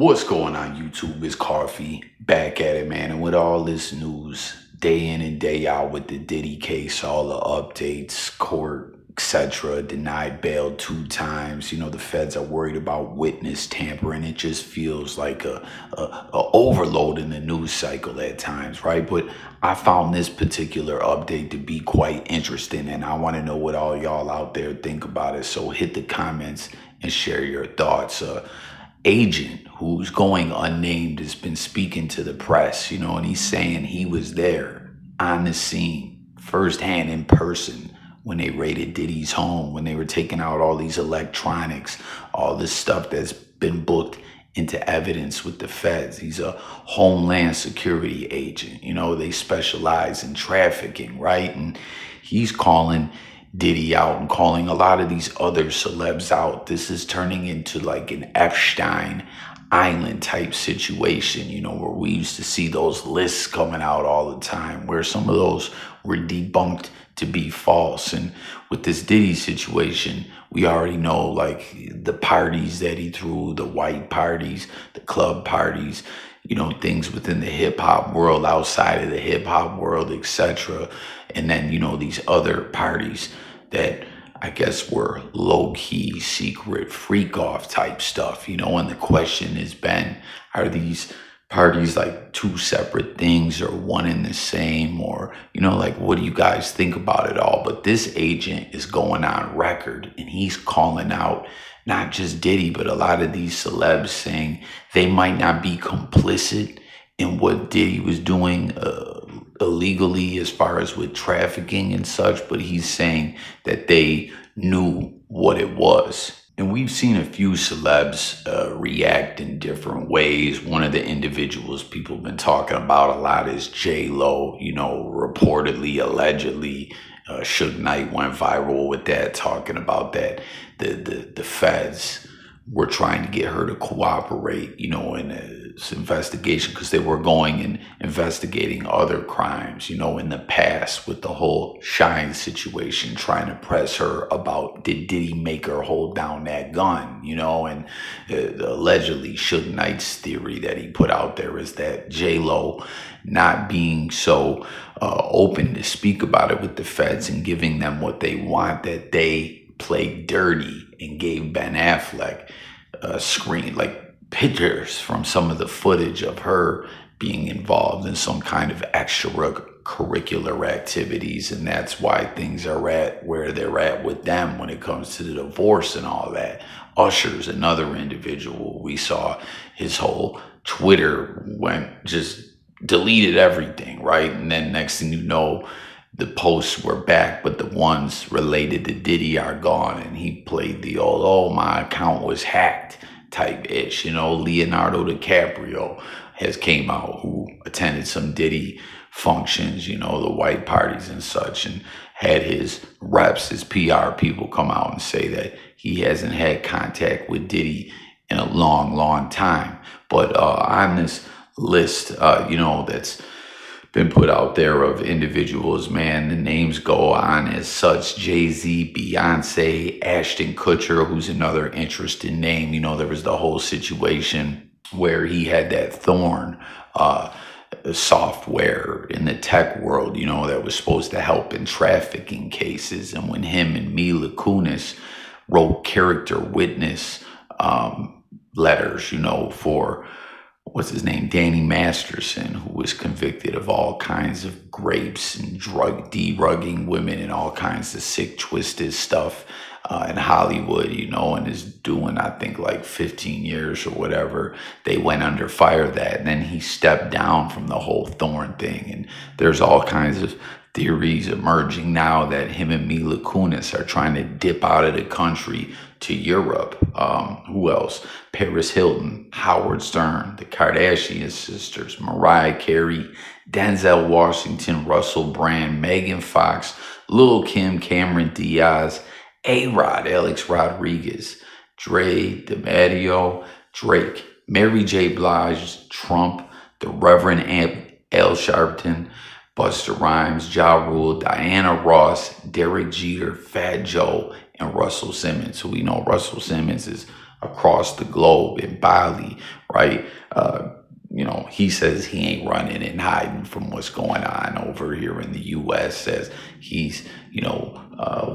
What's going on, YouTube? It's Coffee back at it, man. And with all this news, day in and day out with the Diddy case, all the updates, court, etc., denied bail 2 times. The feds are worried about witness tampering. It just feels like a overload in the news cycle at times, right? But I found this particular update to be quite interesting, and I want to know what all y'all out there think about it. So hit the comments and share your thoughts. Agent who's going unnamed has been speaking to the press, and he's saying he was there on the scene firsthand in person when they raided Diddy's home, when they were taking out all these electronics, all this stuff that's been booked into evidence with the feds. He's a Homeland Security agent. They specialize in trafficking, right? And he's calling Diddy out and calling a lot of these other celebs out. This is turning into like an Epstein Island type situation, where we used to see those lists coming out all the time, where some of those were debunked to be false. And with this Diddy situation, we already know like the parties that he threw, the white parties, the club parties, things within the hip hop world, outside of the hip hop world, etc. And then, these other parties that I guess were low key, secret, freak off type stuff, and the question has been, are these parties like two separate things or one and the same? Or, like, what do you guys think about it all? But this agent is going on record and he's calling out not just Diddy, but a lot of these celebs, saying they might not be complicit in what Diddy was doing illegally as far as with trafficking and such, but he's saying that they knew what it was. And we've seen a few celebs react in different ways. One of the individuals people have been talking about a lot is J-Lo. Reportedly, allegedly, Suge Knight went viral with that, talking about that the feds were trying to get her to cooperate, in this investigation, because they were going and investigating other crimes, in the past with the whole Shine situation, trying to press her about did Diddy make her hold down that gun, and allegedly Suge Knight's theory that he put out there is that J-Lo not being so open to speak about it with the feds and giving them what they want, that they played dirty and gave Ben Affleck pictures from some of the footage of her being involved in some kind of extracurricular activities, and that's why things are at where they're at with them when it comes to the divorce and all that. Usher's another individual. We saw his whole Twitter just deleted everything, right? And then next thing you know, the posts were back, but the ones related to Diddy are gone. And he played the old, oh, my account was hacked type ish. Leonardo DiCaprio has came out, who attended some Diddy functions, the white parties and such, and had his reps, his PR people come out and say that he hasn't had contact with Diddy in a long, long time. But on this list, that's been put out there of individuals, man, the names go on as such: Jay-Z, Beyonce, Ashton Kutcher, who's another interesting name. There was the whole situation where he had that Thorn software in the tech world, that was supposed to help in trafficking cases. And when him and Mila Kunis wrote character witness letters, for what's his name, Danny Masterson, who was convicted of all kinds of rapes and drugging women and all kinds of sick, twisted stuff in Hollywood, and is doing, I think, like 15 years or whatever. They went under fire that, and then he stepped down from the whole Thorn thing. And there's all kinds of theories emerging now that him and Mila Kunis are trying to dip out of the country to Europe. Who else? Paris Hilton, Howard Stern, the Kardashian sisters, Mariah Carey, Denzel Washington, Russell Brand, Megan Fox, Lil' Kim, Cameron Diaz, A-Rod, Alex Rodriguez, Dre, DiMatteo, Drake, Mary J. Blige, Trump, the Reverend Al Sharpton, Busta Rhymes, Ja Rule, Diana Ross, Derek Jeter, Fat Joe, and Russell Simmons, who we know Russell Simmons is across the globe in Bali right? He says he ain't running and hiding from what's going on over here in the U.S. Says he's,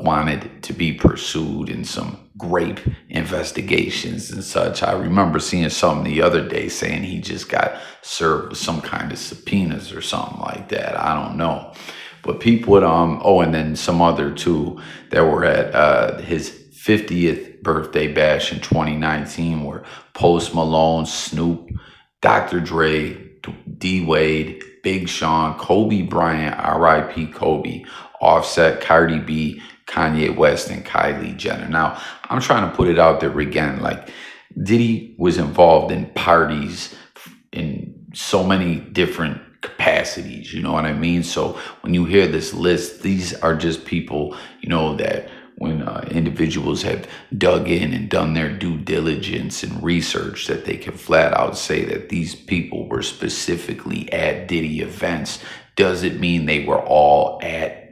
wanted to be pursued in some grape investigations and such. I remember seeing something the other day saying he just got served with some kind of subpoenas or something like that. I don't know. But people would, and then some other two that were at his 50th birthday bash in 2019 were Post Malone, Snoop, Dr. Dre, D Wade, Big Sean, Kobe Bryant, R.I.P. Kobe, Offset, Cardi B, Kanye West, and Kylie Jenner. Now, I'm trying to put it out there again, like Diddy was involved in parties in so many different capacities, you know what I mean? So when you hear this list, these are just people, that when individuals have dug in and done their due diligence and research, that they can flat out say that these people were specifically at Diddy events. Does it mean they were all at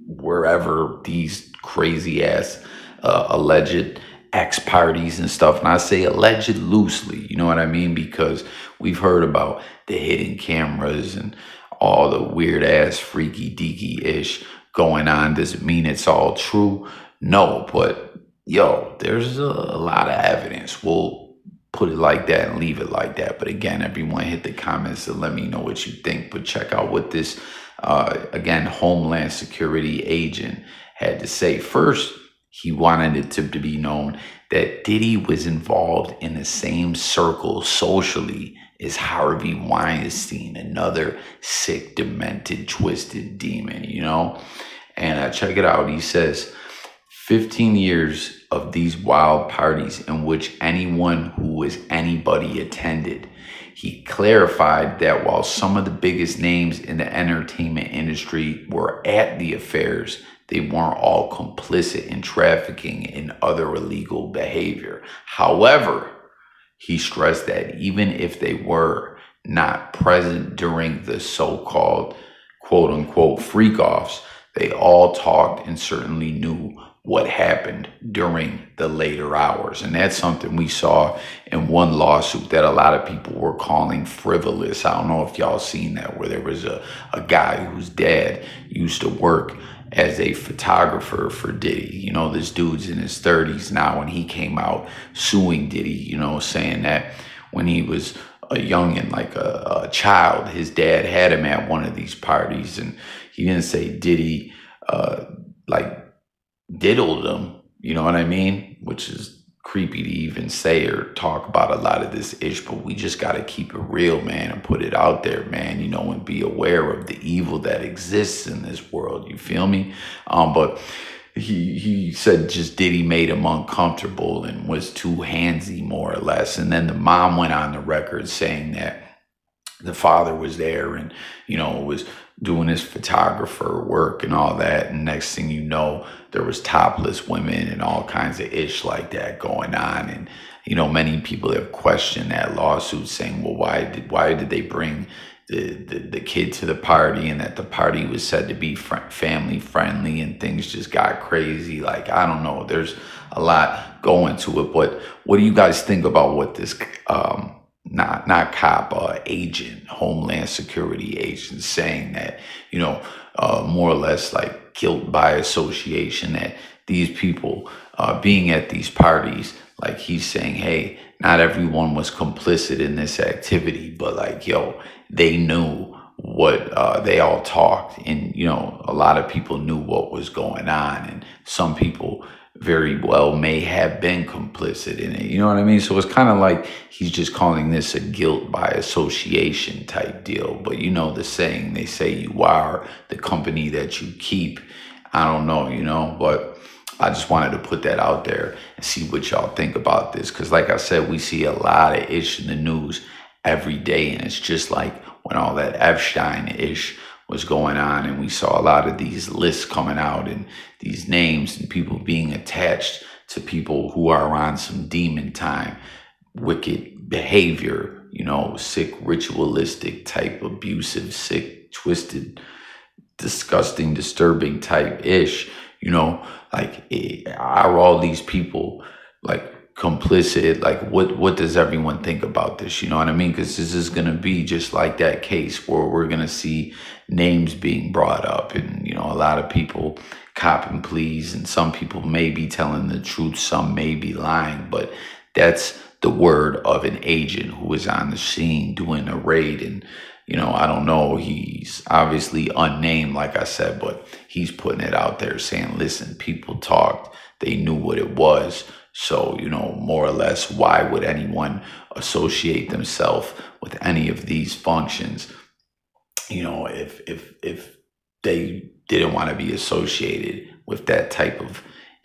wherever these crazy ass alleged X parties and stuff? And I say alleged loosely, you know what I mean? Because we've heard about the hidden cameras and all the weird ass freaky deaky ish going on. Does it mean it's all true? No, but there's a lot of evidence. We'll put it like that and leave it like that. But again, everyone hit the comments and let me know what you think. But check out what this, again, Homeland Security agent had to say. First, he wanted it to be known that Diddy was involved in the same circle socially as Harvey Weinstein, another sick, demented, twisted demon, And check it out. He says, 15 years of these wild parties in which anyone who was anybody attended. He clarified that while some of the biggest names in the entertainment industry were at the affairs, they weren't all complicit in trafficking and other illegal behavior. However, he stressed that even if they were not present during the so-called quote-unquote freak-offs, they all talked and certainly knew what happened during the later hours. And that's something we saw in one lawsuit that a lot of people were calling frivolous. I don't know if y'all seen that, where there was a guy whose dad used to work as a photographer for Diddy. This dude's in his 30s now, and he came out suing Diddy, saying that when he was a youngin', like a child, his dad had him at one of these parties, and he didn't say Diddy diddled him, you know what I mean? Which is creepy to even say or talk about a lot of this ish, but we just got to keep it real, man, and put it out there, man, and be aware of the evil that exists in this world. You feel me? But he said just Diddy made him uncomfortable and was too handsy, more or less. And then the mom went on the record saying that the father was there and, was doing his photographer work and all that. And next thing you know, there was topless women and all kinds of ish like that going on. And, many people have questioned that lawsuit, saying, well, why did they bring the kid to the party, and that the party was said to be family friendly, and things just got crazy. Like, I don't know. There's a lot going to it. But what do you guys think about what this not cop, agent, Homeland Security agent, saying that, more or less like guilt by association, that these people being at these parties, like he's saying, hey, not everyone was complicit in this activity, but like, they knew what they all talked, and a lot of people knew what was going on, and some people very well may have been complicit in it. You know what I mean? So it's kind of like he's just calling this a guilt by association type deal. But the saying, they say you are the company that you keep. I don't know, but I just wanted to put that out there and see what y'all think about this. Because like I said, we see a lot of ish in the news every day. And it's just like when all that Epstein ish was going on, and we saw a lot of these lists coming out and these names and people being attached to people who are on some demon time, wicked behavior, sick, ritualistic type, abusive, sick, twisted, disgusting, disturbing type ish, like, are all these people like complicit. Like, what does everyone think about this? You know what I mean? Because this is gonna be just like that case where we're gonna see names being brought up, and a lot of people copping pleas, and some people may be telling the truth, some may be lying, but that's the word of an agent who was on the scene doing a raid. And I don't know, he's obviously unnamed, like I said, but he's putting it out there saying, listen, people talked, they knew what it was. So, more or less, why would anyone associate themselves with any of these functions? If they didn't want to be associated with that type of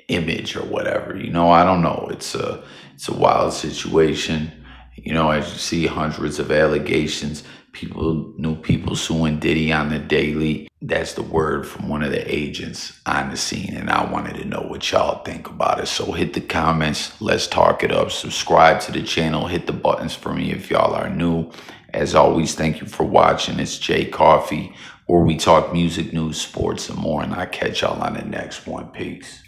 image or whatever. I don't know. It's a wild situation. As you see hundreds of allegations, new people suing Diddy on the daily. That's the word from one of the agents on the scene, and I wanted to know what y'all think about it. So hit the comments, let's talk it up. Subscribe to the channel, hit the buttons for me if y'all are new. As always, thank you for watching. It's Jay Coffee, where we talk music, news, sports, and more, and I'll catch y'all on the next one. Peace.